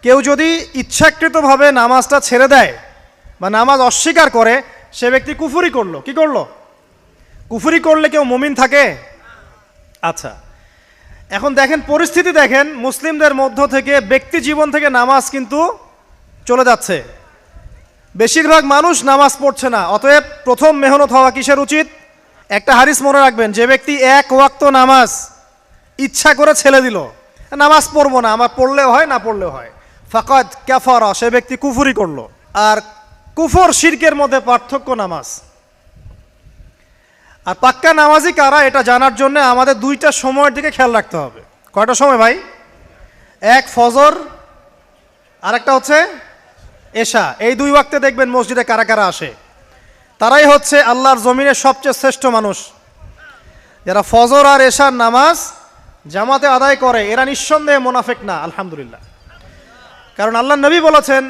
কেউ যদি ইচ্ছাকৃতভাবে নামাজটা ছেড়ে দেয় বা নামাজ অস্বীকার করে, সে ব্যক্তি কুফরি করলো। কি করলো? কুফরি করলে কেউ মুমিন থাকে? আচ্ছা, এখন দেখেন পরিস্থিতি, দেখেন মুসলিমদের মধ্য থেকে ব্যক্তি জীবন থেকে নামাজ কিন্তু চলে যাচ্ছে। বেশিরভাগ মানুষ নামাজ পড়ছে না। অতএব প্রথম মেহনত হওয়া কিসের উচিত? একটা হাদিস মনে রাখবেন, যে ব্যক্তি এক ওয়াক্ত নামাজ ইচ্ছা করে ছেড়ে দিল, নামাজ পড়বো না, আমার পড়লেও হয় না পড়লেও হয়, ফাকাদ কাফারা, সে ব্যক্তি কুফরি করলো। আর কুফর শিরকের মধ্যে পার্থক্য নামাজ। আর পাক্কা নামাজি কারা, এটা জানার জন্য আমাদের দুইটা সময়ের দিকে খেয়াল রাখতে হবে। কয়টা সময় ভাই? এক ফজর, আর একটা হচ্ছে এশা। এই দুই ওয়াক্তে দেখবেন মসজিদে কারা কারা আসে, তারাই হচ্ছে আল্লাহর জমিনের সবচেয়ে শ্রেষ্ঠ মানুষ। যারা ফজর আর এশার নামাজ জামাতে আদায় করে, এরা নিঃসন্দেহে মুনাফিক না, আলহামদুলিল্লাহ। কারণ আল্লাহর নবী বলেছেন,